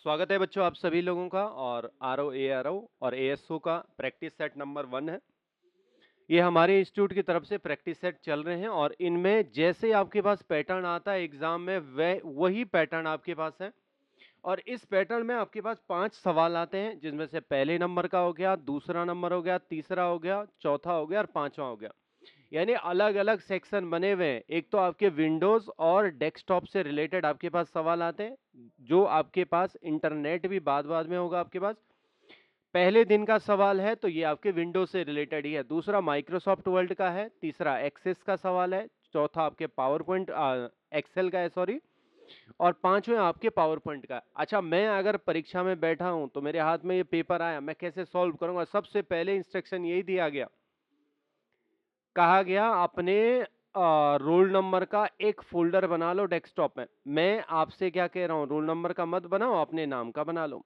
स्वागत है बच्चों आप सभी लोगों का और आर ओ और ASO का प्रैक्टिस सेट नंबर 1 है। ये हमारे इंस्टीट्यूट की तरफ से प्रैक्टिस सेट चल रहे हैं और इनमें जैसे आपके पास पैटर्न आता है एग्जाम में वही पैटर्न आपके पास है। और इस पैटर्न में आपके पास 5 सवाल आते हैं जिसमें से पहले नंबर का हो गया, दूसरा नंबर हो गया, तीसरा हो गया, चौथा हो गया और पांचवा हो गया। यानी अलग-अलग सेक्शन बने हुए हैं। एक तो आपके विंडोज और डेस्कटॉप से रिलेटेड आपके पास सवाल आते हैं, जो आपके पास इंटरनेट भी बाद-बाद में होगा आपके पास। पहले दिन का सवाल है तो ये आपके विंडोज से रिलेटेड ही है। दूसरा माइक्रोसॉफ्ट वर्ड का है, तीसरा एक्सेस का सवाल है, चौथा आपके पावर पॉइंट एक्सेल का है सॉरी, और पांचवें आपके पावर पॉइंट का है। अच्छा, मैं अगर परीक्षा में बैठा हूं तो मेरे हाथ में ये पेपर आया, मैं कैसे सॉल्व करूंगा? सबसे पहले इंस्ट्रक्शन यही दिया गया, कहा गया अपने रोल नंबर का एक फोल्डर बना लो डेस्कटॉप में। मैं आपसे क्या कह रहा हूं, रोल नंबर का मत बनाओ, अपने नाम का बना लो।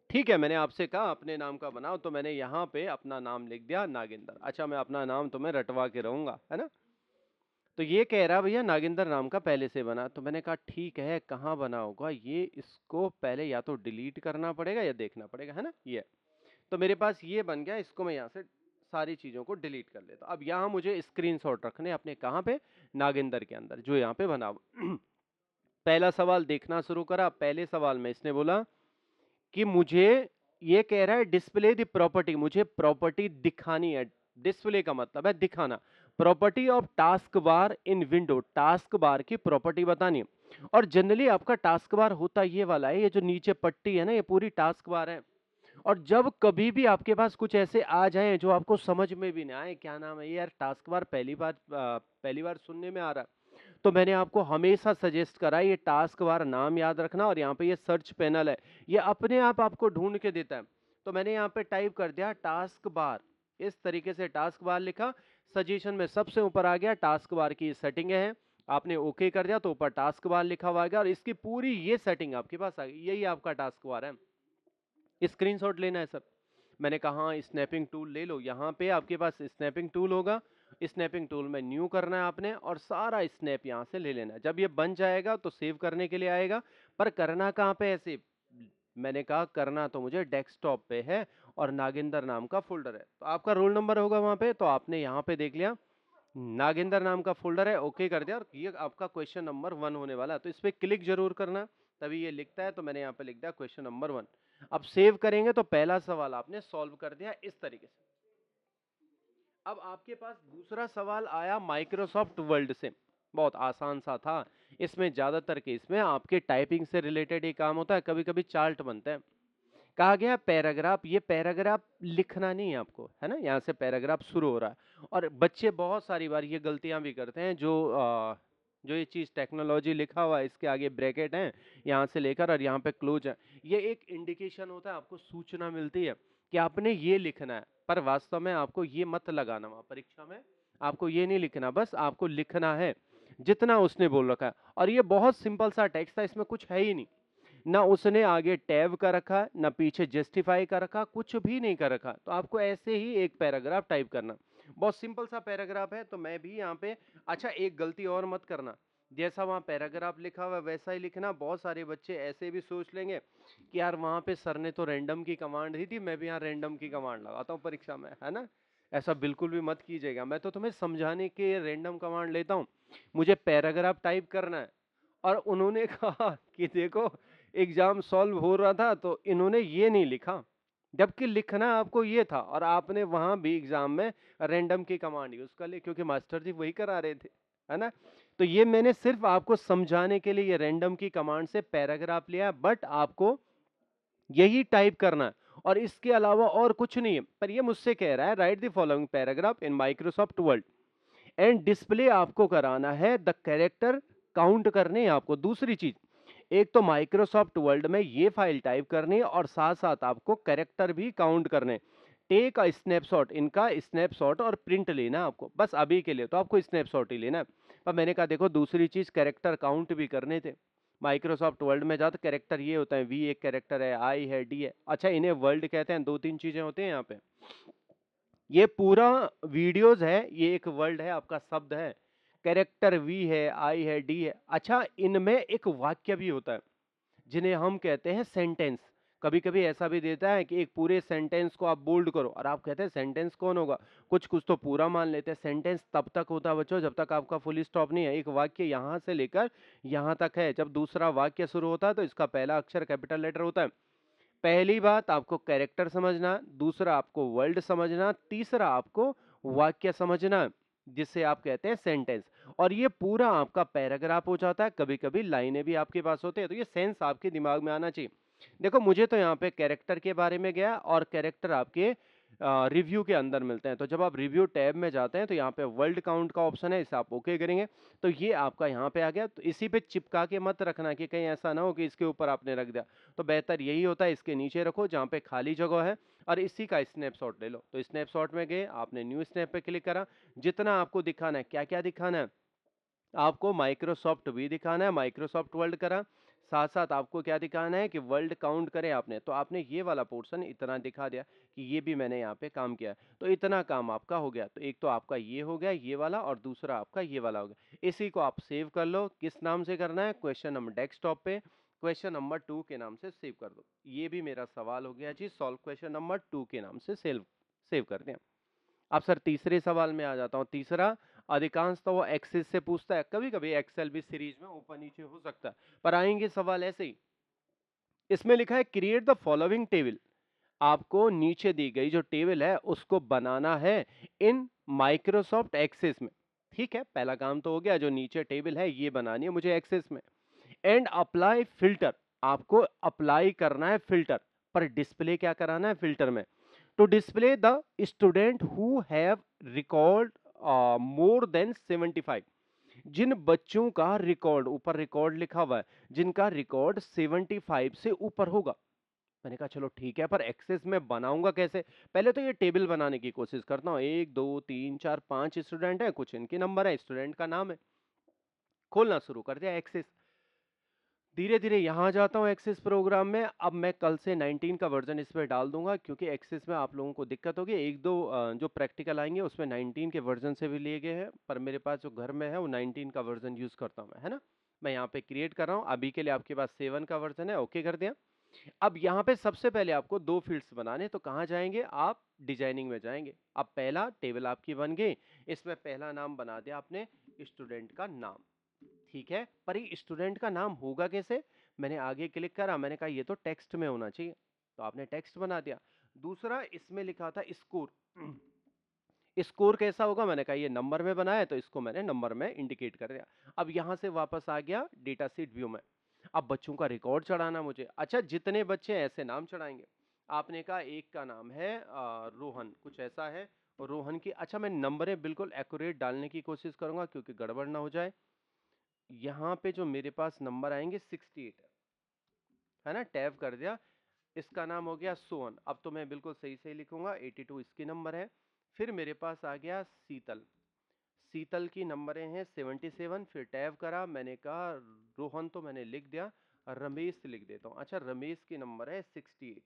ठीक है, मैंने आपसे कहा अपने नाम का बनाओ, तो मैंने यहाँ पे अपना नाम लिख दिया नागेंद्र। अच्छा, मैं अपना नाम तुम्हें रटवा के रहूंगा, है ना? तो ये कह रहा भैया नागेंद्र नाम का पहले से बना। तो मैंने कहा ठीक है, कहाँ बना होगा ये, इसको पहले या तो डिलीट करना पड़ेगा या देखना पड़ेगा, है ना? ये तो मेरे पास ये बन गया, इसको मैं यहाँ से सारी चीजों को डिलीट कर लेता। अब यहाँ मुझे स्क्रीनशॉट रखने अपने, कहाँ पे? नागेंद्र के अंदर, जो यहाँ पे बना हुआ। पहला सवाल देखना शुरू करा। पहले सवाल में इसने बोला कि मुझे, ये कह रहा है डिस्प्ले द प्रॉपर्टी, मुझे प्रॉपर्टी दिखानी है। डिस्प्ले का मतलब है दिखाना। Property of task bar in window, task bar की प्रॉपर्टी बतानी है। और जनरली आपका टास्क बार होता ये वाला है, ये जो नीचे पट्टी है ना, ये पूरी टास्क बार है। और जब कभी भी आपके पास कुछ ऐसे आ जाए जो आपको समझ में भी ना आए, क्या नाम है ये यार, टास्क बार पहली बार सुनने में आ रहा है, तो मैंने आपको हमेशा सजेस्ट करा ये टास्क बार नाम याद रखना। और यहाँ पे ये सर्च पैनल है, ये अपने आप आपको ढूंढ के देता है। तो मैंने यहाँ पे टाइप कर दिया टास्क बार, इस तरीके से टास्क बार लिखा। सजेशन में सबसे ऊपर आ गया टास्क बार की सेटिंग है, आपने ओके कर दिया तो ऊपर टास्क बार लिखा हुआ आ गया और इसकी पूरी ये सेटिंग आपके पास आ गई। यही आपका टास्क बार है। स्क्रीनशॉट लेना है सर। मैंने कहा हाँ, स्नैपिंग टूल ले लो। यहाँ पे आपके पास स्नैपिंग टूल होगा, स्नैपिंग टूल में न्यू करना है आपने और सारा स्नैप यहाँ से ले लेना है। जब ये बन जाएगा तो सेव करने के लिए आएगा, पर करना कहाँ पे है सेव? मैंने कहा करना तो मुझे डेस्कटॉप पे है और नागेंद्र नाम का फोल्डर है, तो आपका रोल नंबर होगा वहां पे, तो आपने यहाँ पे देख लिया नागेंद्र नाम का फोल्डर है, ओके कर दिया और ये आपका क्वेश्चन नंबर 1 होने वाला है। तो इस पे क्लिक जरूर करना, तभी ये लिखता है। तो मैंने यहाँ पे लिख दिया क्वेश्चन नंबर 1। अब सेव करेंगे तो पहला सवाल आपने सॉल्व कर दिया इस तरीके से। अब आपके पास दूसरा सवाल आया माइक्रोसॉफ्ट वर्ड से, बहुत आसान सा था। इसमें ज्यादातर केस में आपके टाइपिंग से रिलेटेड ही काम होता है, कभी कभी चार्ट बनते हैं। कहा गया पैराग्राफ, ये पैराग्राफ लिखना नहीं है आपको, है ना? यहाँ से पैराग्राफ शुरू हो रहा है और बच्चे बहुत सारी बार ये गलतियां भी करते हैं, जो ये चीज टेक्नोलॉजी लिखा हुआ है, इसके आगे ब्रैकेट हैं, यहाँ से लेकर और यहाँ पे क्लोज है। ये एक इंडिकेशन होता है, आपको सूचना मिलती है कि आपने ये लिखना है, पर वास्तव में आपको ये मत लगाना। वहां परीक्षा में आपको ये नहीं लिखना, बस आपको लिखना है जितना उसने बोल रखा है। और ये बहुत सिंपल सा टेक्स्ट था, इसमें कुछ है ही नहीं, ना उसने आगे टैब कर रखा, ना पीछे जस्टिफाई कर रखा, कुछ भी नहीं कर रखा। तो आपको ऐसे ही एक पैराग्राफ टाइप करना, बहुत सिंपल सा पैराग्राफ है। तो मैं भी यहाँ पे, अच्छा एक गलती और मत करना, जैसा वहाँ पैराग्राफ लिखा हुआ है वैसा ही लिखना। बहुत सारे बच्चे ऐसे भी सोच लेंगे कि यार वहाँ पे सर ने तो रैंडम की कमांड दी थी, मैं भी यहाँ रैंडम की कमांड लगाता हूँ परीक्षा में, है ना? ऐसा बिल्कुल भी मत कीजिएगा। मैं तो तुम्हें समझाने के रैंडम कमांड लेता हूँ, मुझे पैराग्राफ टाइप करना है। और उन्होंने कहा कि देखो एग्जाम सॉल्व हो रहा था तो इन्होंने ये नहीं लिखा, जबकि लिखना आपको ये था, और आपने वहां भी एग्जाम में रैंडम की कमांड यूज कर ली क्योंकि मास्टर जी वही करा रहे थे, है ना? तो ये मैंने सिर्फ आपको समझाने के लिए ये रैंडम की कमांड से पैराग्राफ लिया, बट आपको यही टाइप करना है और इसके अलावा और कुछ नहीं है। पर ये मुझसे कह रहा है right the following paragraph in Microsoft word and display आपको कराना है, द कैरेक्टर काउंट करने हैं आपको। दूसरी चीज, एक तो माइक्रोसॉफ्ट वर्ड में ये फाइल टाइप करनी है और साथ साथ आपको कैरेक्टर भी काउंट करने। टेक अ स्नैपशॉट, इनका स्नैपशॉट और प्रिंट लेना है आपको, बस अभी के लिए तो आपको स्नैपशॉट ही लेना है। पर मैंने कहा देखो दूसरी चीज कैरेक्टर काउंट भी करने थे। माइक्रोसॉफ्ट वर्ड में जाओ तो कैरेक्टर ये होता है, वी एक कैरेक्टर है, आई है, डी है। अच्छा इन्हें वर्ल्ड कहते हैं, दो तीन चीजें होती हैं यहाँ पे। ये पूरा वीडियोस है, ये एक वर्ड है, आपका शब्द है, कैरेक्टर वी है, आई है, डी है। अच्छा इनमें एक वाक्य भी होता है, जिन्हें हम कहते हैं सेंटेंस। कभी कभी ऐसा भी देता है कि एक पूरे सेंटेंस को आप बोल्ड करो, और आप कहते हैं सेंटेंस कौन होगा, कुछ कुछ तो पूरा मान लेते हैं। सेंटेंस तब तक होता है बच्चों जब तक आपका फुल स्टॉप नहीं है। एक वाक्य यहाँ से लेकर यहाँ तक है, जब दूसरा वाक्य शुरू होता है तो इसका पहला अक्षर कैपिटल लेटर होता है। पहली बात आपको कैरेक्टर समझना, दूसरा आपको वर्ड समझना, तीसरा आपको वाक्य समझना, जिसे आप कहते हैं सेंटेंस। और ये पूरा आपका पैराग्राफ हो जाता है, कभी कभी लाइनें भी आपके पास होते हैं। तो ये सेंस आपके दिमाग में आना चाहिए। देखो मुझे तो यहाँ पे कैरेक्टर के बारे में गया, और कैरेक्टर आपके रिव्यू के अंदर मिलते हैं। तो जब आप रिव्यू टैब में जाते हैं तो यहाँ पे वर्ल्ड काउंट का ऑप्शन है, इसे आप ओके करेंगे तो ये आपका यहाँ पे आ गया। तो इसी पे चिपका के मत रखना कि कहीं ऐसा ना हो कि इसके ऊपर आपने रख दिया। तो बेहतर यही होता है इसके नीचे रखो जहाँ पे खाली जगह है, और इसी का स्नैपशॉट ले लो। तो स्नैपशॉट में गए, आपने न्यू स्नैप पे क्लिक करा। जितना आपको दिखाना है, क्या क्या दिखाना है, आपको माइक्रोसॉफ्ट भी दिखाना है, माइक्रोसॉफ्ट वर्ल्ड करा, साथ साथ आपको क्या दिखाना है कि वर्ल्ड काउंट करे आपने। तो आपने ये वाला पोर्शन इतना दिखा दिया कि ये भी मैंने यहाँ पे काम किया है। तो इतना काम आपका हो गया। तो एक तो आपका ये हो गया, ये वाला, और दूसरा आपका ये वाला हो गया। इसी को आप सेव कर लो। किस नाम से करना है, क्वेश्चन नंबर डेस्कटॉप पे क्वेश्चन नंबर 2 के नाम से सेव कर दो। ये भी मेरा सवाल हो गया जी, सॉल्व क्वेश्चन नंबर 2 के नाम से सेव कर दें। अब सर तीसरे सवाल में आ जाता हूँ। तीसरा अधिकांश तो वो एक्सेस से पूछता है, कभी कभी एक्सेल भी सीरीज में ऊपर नीचे हो सकता है, पर आएंगे सवाल ऐसे ही। इसमें लिखा है क्रिएट द फॉलोइंग टेबल। आपको नीचे दी गई जो टेबल है उसको बनाना है इन माइक्रोसॉफ्ट एक्सेस में। ठीक है, पहला काम तो हो गया, जो नीचे टेबल है ये बनानी है मुझे एक्सेस में। एंड अप्लाई फिल्टर, आपको अप्लाई करना है फिल्टर, पर डिस्प्ले क्या कराना है फिल्टर में। To display the student who have record more than 75। जिन बच्चों का रिकॉर्ड, ऊपर रिकॉर्ड लिखा हुआ है, जिनका रिकॉर्ड 75 से ऊपर होगा। मैंने कहा चलो ठीक है, पर एक्सेस में बनाऊंगा कैसे। पहले तो ये टेबल बनाने की कोशिश करता हूँ। 1 2 3 4 5 स्टूडेंट है, कुछ इनके नंबर है, स्टूडेंट का नाम है। खोलना शुरू कर दिया एक्सेस। धीरे धीरे यहाँ जाता हूँ एक्सेस प्रोग्राम में। अब मैं कल से 19 का वर्जन इस पर डाल दूंगा, क्योंकि एक्सेस में आप लोगों को दिक्कत होगी। एक दो जो प्रैक्टिकल आएंगे उसमें 19 के वर्जन से भी लिए गए हैं, पर मेरे पास जो घर में है वो 19 का वर्जन यूज करता हूँ मैं, है ना। मैं यहाँ पे क्रिएट कर रहा हूँ। अभी के लिए आपके पास 7 का वर्जन है, ओके कर दिया। अब यहाँ पे सबसे पहले आपको दो फील्ड्स बनाने, तो कहाँ जाएंगे आप, डिजाइनिंग में जाएंगे। अब पहला टेबल आपकी बन गई, इसमें पहला नाम बना दिया आपने स्टूडेंट का नाम। ठीक है, पर ये स्टूडेंट का नाम होगा कैसे। मैंने आगे क्लिक करा, मैंने कहा ये तो टेक्स्ट में होना चाहिए, तो आपने टेक्स्ट बना दिया। दूसरा इसमें लिखा था स्कोर। स्कोर कैसा होगा, मैंने कहा ये नंबर में बनाया है, तो इसको मैंने नंबर में इंडिकेट कर दिया। अब यहां से वापस आ गया डेटा शीट व्यू में। अब बच्चों का रिकॉर्ड चढ़ाना मुझे। अच्छा, जितने बच्चे ऐसे नाम चढ़ाएंगे। आपने कहा एक का नाम है रोहन, कुछ ऐसा है रोहन की। अच्छा, मैं नंबरें बिल्कुल एक्यूरेट डालने की कोशिश करूंगा, क्योंकि गड़बड़ ना हो जाए। यहाँ पे जो मेरे पास नंबर आएंगे 68 है ना, टैब कर दिया। इसका नाम हो गया सोहन। अब तो मैं बिल्कुल सही सही लिखूंगा, 82 इसकी नंबर है। फिर मेरे पास आ गया शीतल। शीतल की नंबरें हैं 77। फिर टैब करा, मैंने कहा रोहन तो मैंने लिख दिया, रमेश लिख देता हूँ। अच्छा, रमेश की नंबर है 68।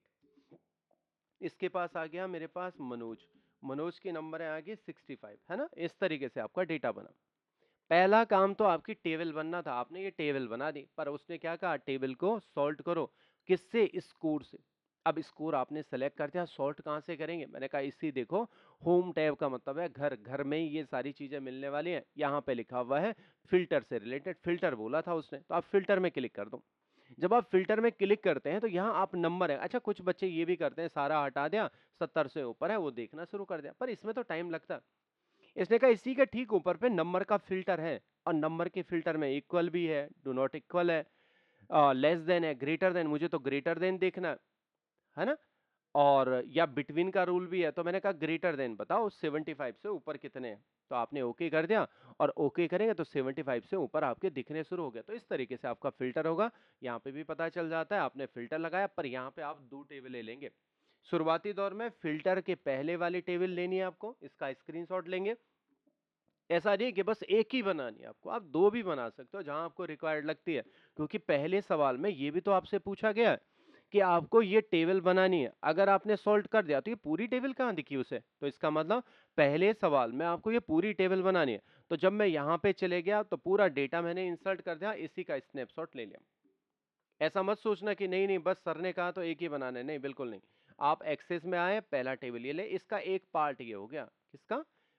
इसके पास आ गया मेरे पास मनोज। मनोज की नंबर है आगे 65, है ना। इस तरीके से आपका डेटा बना। पहला काम तो आपकी टेबल बनना था, आपने ये टेबल बना दी, पर उसने क्या कहा, टेबल को सॉर्ट करो। किससे, स्कोर से। अब स्कोर आपने सेलेक्ट कर दिया, सॉर्ट कहाँ से करेंगे। मैंने कहा इसी देखो, होम टैब का मतलब है घर, घर में ही ये सारी चीजें मिलने वाली हैं। यहाँ पे लिखा हुआ है फिल्टर से रिलेटेड, फिल्टर बोला था उसने, तो आप फिल्टर में क्लिक कर दो। जब आप फिल्टर में क्लिक करते हैं तो यहाँ आप नंबर है। अच्छा, कुछ बच्चे ये भी करते हैं, सारा हटा दिया, 70 से ऊपर है वो देखना शुरू कर दिया, पर इसमें तो टाइम लगता है। इसने कहा इसी के ठीक ऊपर पे नंबर का फिल्टर है, और नंबर के फिल्टर में इक्वल भी है, डू नॉट इक्वल है, लेस देन है, ग्रेटर देन, मुझे तो ग्रेटर देन देखना है ना, और या बिटवीन का रूल भी है। तो मैंने कहा ग्रेटर देन बताओ 75 से ऊपर कितने हैं। तो आपने ओके कर दिया, और ओके करेंगे तो 75 से ऊपर आपके दिखने शुरू हो गए। तो इस तरीके से आपका फिल्टर होगा। यहाँ पे भी पता चल जाता है आपने फिल्टर लगाया, पर यहाँ पे आप दो टेबलें लेंगे। शुरुआती दौर में फिल्टर के पहले वाली टेबल लेनी है आपको, इसका स्क्रीनशॉट लेंगे। ऐसा नहीं है कि बस एक ही बनानी है आपको, आप दो भी बना सकते हो जहां आपको रिक्वायर्ड लगती है। क्योंकि पहले सवाल में ये भी तो आपसे पूछा गया है कि आपको ये टेबल बनानी है। अगर आपने सॉल्व कर दिया तो ये पूरी टेबल कहाँ दिखी उसे, तो इसका मतलब पहले सवाल में आपको ये पूरी टेबल बनानी है। तो जब मैं यहाँ पे चले गया तो पूरा डेटा मैंने इंसर्ट कर दिया, इसी का स्नैपशॉट ले लिया। ऐसा मत सोचना कि नहीं नहीं बस सर ने कहा तो एक ही बनाना है, नहीं बिल्कुल नहीं। आप एक्सेस में आए, पहला टेबल ये ले, इसका एक पार्ट ये हो गया, किसका,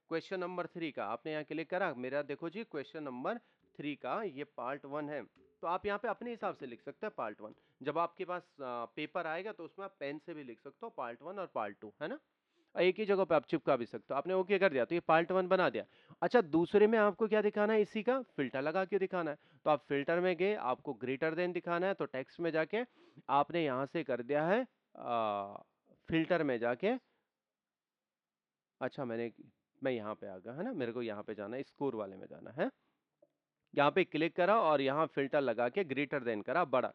क्वेश्चन नंबर 3 का। आपने यहाँ क्लिक करा, मेरा देखो जी क्वेश्चन नंबर 3 का ये पार्ट 1 है। तो आप यहाँ पे अपने हिसाब से लिख सकते हैं पार्ट 1। जब आपके पास पेपर आएगा तो उसमें आप पेन से भी लिख सकते हो पार्ट 1 और पार्ट 2, है ना। और एक ही जगह पे आप चिपका भी सकते हो। आपने ओके कर दिया तो ये पार्ट 1 बना दिया। अच्छा, दूसरे में आपको क्या दिखाना है, इसी का फिल्टर लगा के दिखाना है। तो आप फिल्टर में गए, आपको ग्रेटर देन दिखाना है, तो टेक्स्ट में जाके आपने यहां से कर दिया है फिल्टर में जाके। अच्छा, मैं यहाँ पे आ गया, है ना, मेरे को यहाँ पे जाना है, स्कोर वाले में जाना है। यहाँ पे क्लिक करा और यहाँ फिल्टर लगा के ग्रेटर देन करा, बड़ा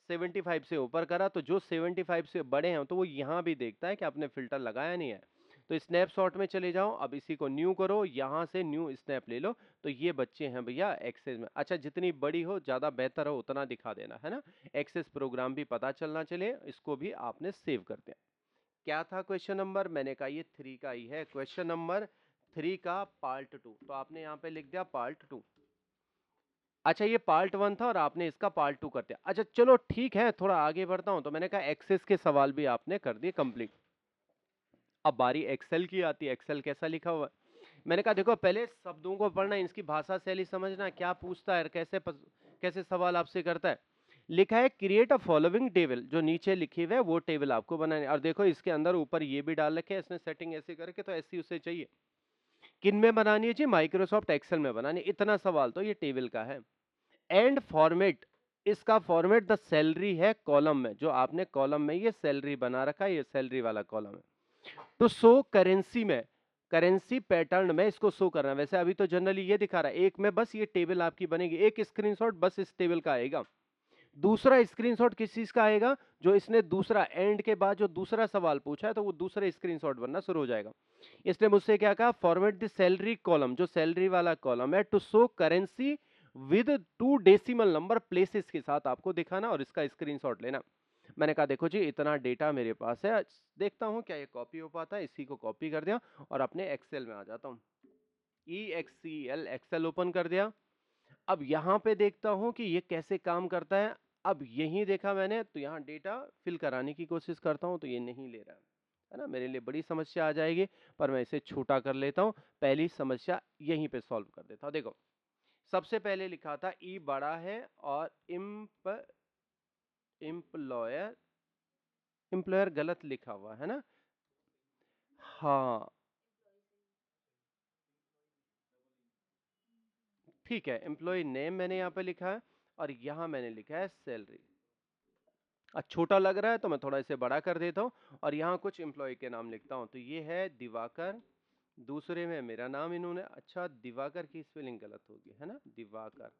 75 से ऊपर करा, तो जो 75 से बड़े हैं तो वो यहाँ भी देखता है कि आपने फिल्टर लगाया नहीं है। तो स्नैपशॉट में चले जाओ, अब इसी को न्यू करो, यहाँ से न्यू स्नैप ले लो। तो ये बच्चे हैं भैया एक्सेस में। अच्छा, जितनी बड़ी हो ज्यादा बेहतर हो उतना दिखा देना, है ना। एक्सेस प्रोग्राम भी पता चलना चले, इसको भी आपने सेव कर दिया। क्या था क्वेश्चन नंबर, मैंने कहा ये 3 का ही है, क्वेश्चन नंबर 3 का पार्ट 2। तो आपने यहाँ पे लिख दिया पार्ट 2। अच्छा, ये पार्ट 1 था और आपने इसका पार्ट 2 कर दिया। अच्छा चलो ठीक है, थोड़ा आगे बढ़ता हूं। तो मैंने कहा एक्सेस के सवाल भी आपने कर दिए कंप्लीट। अब बारी एक्सेल की आती है। एक्सेल कैसा लिखा हुआ है, मैंने कहा देखो पहले शब्दों को पढ़ना, इसकी भाषा शैली समझना, क्या पूछता है, कैसे सवाल आपसे करता है। लिखा है क्रिएट अ फॉलोइंग टेबल, जो नीचे लिखे हुए है वो टेबल आपको बनाने। और देखो इसके अंदर ऊपर ये भी डाल रखे हैं इसने सेटिंग ऐसे करके, तो ऐसी उसे चाहिए। किन में बनानी है जी, माइक्रोसॉफ्ट एक्सेल में बनानी। इतना सवाल तो ये टेबल का है। एंड फॉर्मेट, इसका फॉर्मेट द सैलरी है कॉलम में, जो आपने कॉलम में ये सैलरी बना रखा है, ये सैलरी वाला कॉलम है। तो शो करेंसी में, करेंसी पैटर्न में इसको शो करना है। वैसे अभी तो जनरली ये दिखा रहा है, एक में बस ये टेबल आपकी बनेगी, एक स्क्रीनशॉट बस इस टेबल का आएगा। दूसरा स्क्रीनशॉट किस चीज का आएगा, जो इसने दूसरा एंड के बाद जो दूसरा सवाल पूछा है, तो वो दूसरा स्क्रीनशॉट बनना शुरू हो जाएगा। इसने मुझसे क्या कहा, फॉर्मेट द सैलरी कॉलम, जो सैलरी वाला कॉलम है, to show currency with 2 decimal number places के साथ आपको दिखाना और इसका स्क्रीनशॉट लेना। मैंने कहा देखो जी इतना डेटा मेरे पास है, देखता हूं क्या ये कॉपी हो पाता है। इसी को कॉपी कर दिया और अपने एक्सेल में आ जाता हूं। EXCL एक्सेल ओपन कर दिया। अब यहाँ पे देखता हूं कि ये कैसे काम करता है। अब यही देखा मैंने, तो यहाँ डेटा फिल कराने की कोशिश करता हूं तो ये नहीं ले रहा है ना। मेरे लिए बड़ी समस्या आ जाएगी, पर मैं इसे छोटा कर लेता हूं। पहली समस्या यहीं पे सॉल्व कर देता हूं। देखो सबसे पहले लिखा था ई बड़ा है और एम्प्लॉयर, एम्प्लॉयर गलत लिखा हुआ है ना। हाँ ठीक है, एम्प्लॉय नेम मैंने यहाँ पे लिखा है और यहाँ मैंने लिखा है सैलरी। छोटा लग रहा है तो मैं थोड़ा इसे बड़ा कर देता हूँ और यहाँ कुछ एम्प्लॉय के नाम लिखता हूँ। तो ये है दिवाकर, दूसरे में मेरा नाम इन्होंने, अच्छा दिवाकर की स्पेलिंग गलत होगी, है ना, दिवाकर,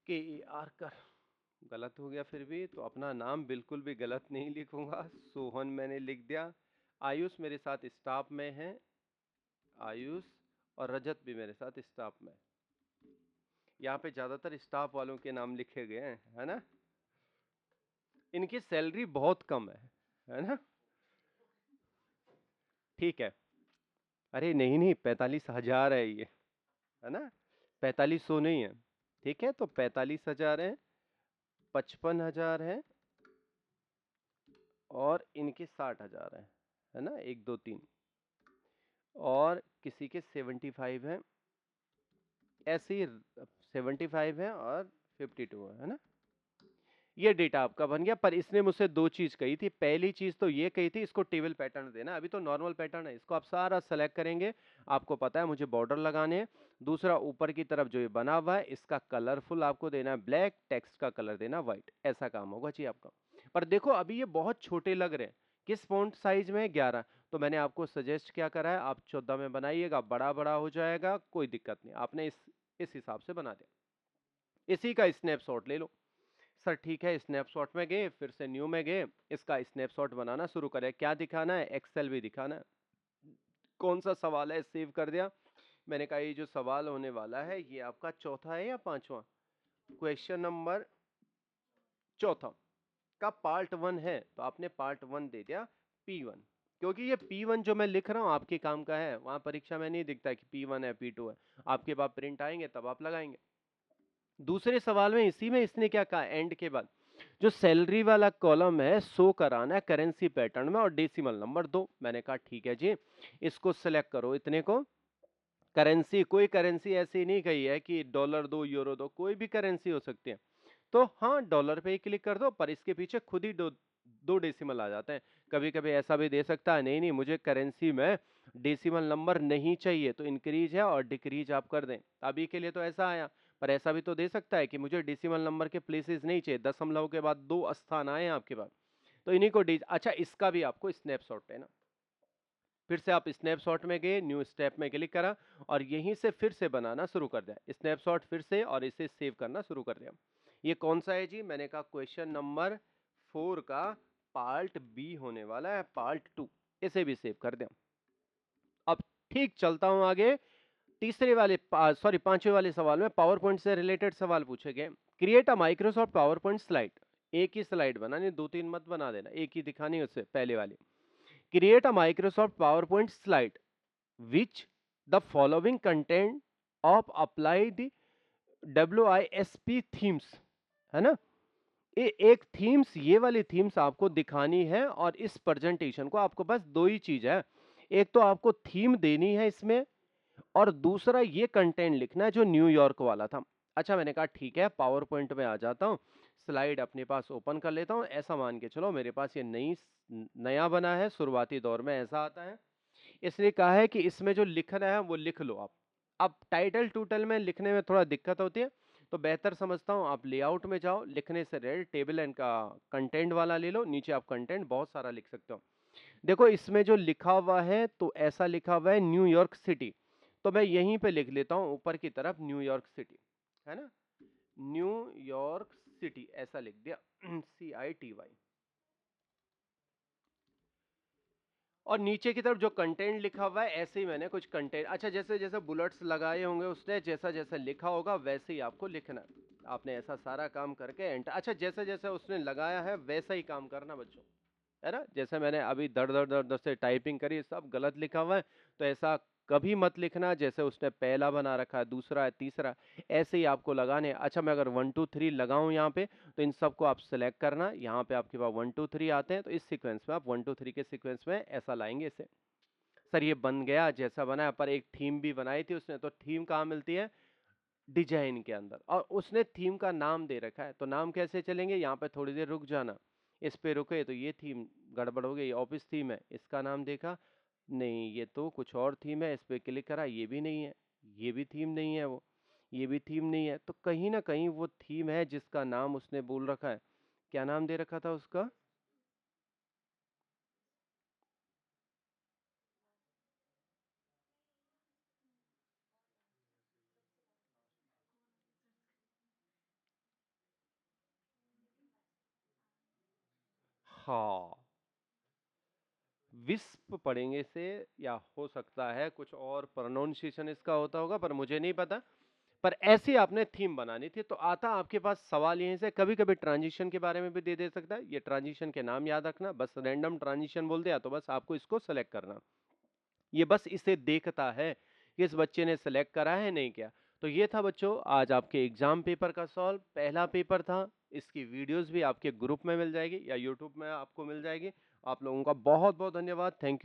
KER कर, गलत हो गया फिर भी। तो अपना नाम बिल्कुल भी गलत नहीं लिखूंगा, सोहन मैंने लिख दिया। आयुष मेरे साथ स्टाफ में है, आयुष, और रजत भी मेरे साथ स्टाफ में। यहाँ पे ज्यादातर स्टाफ वालों के नाम लिखे गए हैं, है ना। इनकी सैलरी बहुत कम है ना। ठीक है, अरे नहीं नहीं 45,000 है ये, है ना, 4500 नहीं है। ठीक है, तो 45,000 है, 55,000 है और इनके 60,000 है ना, 1 2 3, और किसी के 75 है, ऐसे ही 75 है और 52 है ना। ये डेटा आपका बन गया। पर इसने मुझसे 2 चीज कही थी। पहली चीज तो ये कही थी इसको टेबल पैटर्न देना, अभी तो नॉर्मल पैटर्न है, इसको आप सारा सेलेक्ट करेंगे। आपको पता है मुझे बॉर्डर लगाने हैं। दूसरा, ऊपर की तरफ जो ये बना हुआ है इसका कलरफुल आपको देना है ब्लैक, टेक्स्ट का कलर देना व्हाइट, ऐसा काम होगा जी आपका। पर देखो अभी ये बहुत छोटे लग रहे हैं। किस फॉन्ट साइज में है, 11। तो मैंने आपको सजेस्ट क्या करा है, आप 14 में बनाइएगा, बड़ा बड़ा हो जाएगा, कोई दिक्कत नहीं। आपने इस हिसाब से बना दिया। इसी का स्नैपशॉट ले लो। सर ठीक है, स्नैपशॉट में गए, फिर से न्यू में गए, इसका स्नैपशॉट बनाना शुरू करें। क्या दिखाना है, एक्सेल भी दिखाना है। कौन सा सवाल है, सेव कर दिया। मैंने कहा ये जो सवाल होने वाला है ये आपका चौथा है या पांचवा, क्वेश्चन नंबर चौथा का पार्ट 1 है। तो आपने पार्ट 1 दे दिया P1, क्योंकि ये P1 जो मैं लिख रहा हूं आपके काम का है। वहां परीक्षा में नहीं दिखता कि P1 है P2 है, आपके पास प्रिंट आएंगे तब आप लगाएंगे। दूसरे सवाल में इसी में इसने क्या कहा एंड के बाद, जो सैलरी वाला कॉलम है शो कराना है करेंसी पैटर्न में और डेसिमल नंबर दो। मैंने कहा ठीक है जी, इसको सिलेक्ट करो, इतने को करेंसी, कोई करेंसी ऐसी नहीं कही है कि डॉलर दो यूरो दो, कोई भी करेंसी हो सकती है। तो हाँ डॉलर पे ही क्लिक कर दो, पर इसके पीछे खुद ही दो डेसिमल आ जाते हैं। कभी कभी ऐसा भी दे सकता है, नहीं नहीं मुझे करेंसी में डेसिमल नंबर नहीं चाहिए, तो इंक्रीज है और डिक्रीज आप कर दें। अभी के लिए तो ऐसा आया, पर ऐसा भी तो दे सकता है कि मुझे डेसिमल नंबर के प्लेसेस नहीं चाहिए, दशमलव के बाद 2 स्थान आए हैं आपके पास, तो इन्हीं को अच्छा इसका भी आपको स्नैपशॉट लेना। फिर से आप स्नैपशॉट में गए, न्यू स्टेप में क्लिक करा और यहीं से फिर से बनाना शुरू कर दिया स्नैपशॉट फिर से, और इसे सेव करना शुरू कर दिया। ये कौन सा है जी? मैंने कहा क्वेश्चन नंबर 4 का पार्ट बी होने वाला है, पार्ट 2। इसे भी सेव कर दिया। अब ठीक चलता हूं आगे। तीसरे वाले सॉरी पांचवें वाले सवाल में पावर पॉइंट से रिलेटेड सवाल पूछे गए। Create a Microsoft power point slide. एक ही स्लाइड बनानी, 2-3 मत बना देना, एक ही दिखानी उससे पहले वाली। Create a Microsoft power point slide which the following content of applied WISP themes, है ना? एक थीम्स, ये वाली थीम्स आपको दिखानी है और इस प्रेजेंटेशन को आपको बस दो ही चीज है, एक तो आपको थीम देनी है इसमें और दूसरा ये कंटेंट लिखना है जो न्यूयॉर्क वाला था। अच्छा मैंने कहा ठीक है, पावर पॉइंट में आ जाता हूँ, स्लाइड अपने पास ओपन कर लेता हूँ। ऐसा मान के चलो मेरे पास ये नया बना है, शुरुआती दौर में ऐसा आता है। इसने कहा है कि इसमें जो लिखना है वो लिख लो आप। अब टाइटल टूटल में लिखने में थोड़ा दिक्कत होती है, तो बेहतर समझता हूँ आप लेआउट में जाओ, लिखने से रेड टेबल एंड का कंटेंट वाला ले लो, नीचे आप कंटेंट बहुत सारा लिख सकते हो। देखो इसमें जो लिखा हुआ है तो ऐसा लिखा हुआ है न्यूयॉर्क सिटी, तो मैं यहीं पे लिख लेता हूँ ऊपर की तरफ न्यूयॉर्क सिटी, है ना? न्यूयॉर्क सिटी ऐसा लिख दिया CITY। और नीचे की तरफ जो कंटेंट लिखा हुआ है ऐसे ही मैंने कुछ कंटेंट, अच्छा जैसे जैसे बुलेट्स लगाए होंगे उसने, जैसा जैसा लिखा होगा वैसे ही आपको लिखना है। आपने ऐसा सारा काम करके एंटर, अच्छा जैसे जैसे उसने लगाया है वैसा ही काम करना बच्चों, है ना? जैसे मैंने अभी दर दर दर दर से टाइपिंग करी, सब गलत लिखा हुआ है, तो ऐसा कभी मत लिखना जैसे उसने पहला बना रखा है, दूसरा है, तीसरा, ऐसे ही आपको लगाने। अच्छा मैं अगर 1 2 3 लगाऊं यहाँ पे, तो इन सबको आप सिलेक्ट करना, यहाँ पे आपके पास 1 2 3 आते हैं, तो इस सीक्वेंस में आप 1 2 3 के सीक्वेंस में ऐसा लाएंगे इसे। सर ये बन गया जैसा बनाया, पर एक थीम भी बनाई थी उसने, तो थीम कहाँ मिलती है? डिजाइन के अंदर, और उसने थीम का नाम दे रखा है, तो नाम कैसे चलेंगे? यहाँ पे थोड़ी देर रुक जाना, इस पे रुके तो ये थीम गड़बड़ हो गई, ऑफिस थीम है, इसका नाम देखा नहीं, ये तो कुछ और थीम है, इस पे क्लिक करा, ये भी नहीं है, ये भी थीम नहीं है, वो ये भी थीम नहीं है, तो कहीं ना कहीं वो थीम है जिसका नाम उसने बोल रखा है। क्या नाम दे रखा था उसका? हाँ, विस्प पढ़ेंगे से, या हो सकता है कुछ और प्रोनाउंसिएशन इसका होता होगा, पर मुझे नहीं पता। पर ऐसी आपने थीम बनानी थी, तो आता आपके पास सवाल यहीं से, कभी कभी ट्रांजिशन के बारे में भी दे सकता है, ये ट्रांजिशन के नाम याद रखना, बस रैंडम ट्रांजिशन बोल दिया तो बस आपको इसको सेलेक्ट करना। ये बस इसे देखता है कि इस बच्चे ने सेलेक्ट करा है नहीं क्या। तो ये था बच्चों आज आपके एग्जाम पेपर का सॉल्व, पहला पेपर था। इसकी वीडियोस भी आपके ग्रुप में मिल जाएगी या यूट्यूब में आपको मिल जाएगी। आप लोगों का बहुत बहुत धन्यवाद, थैंक यू।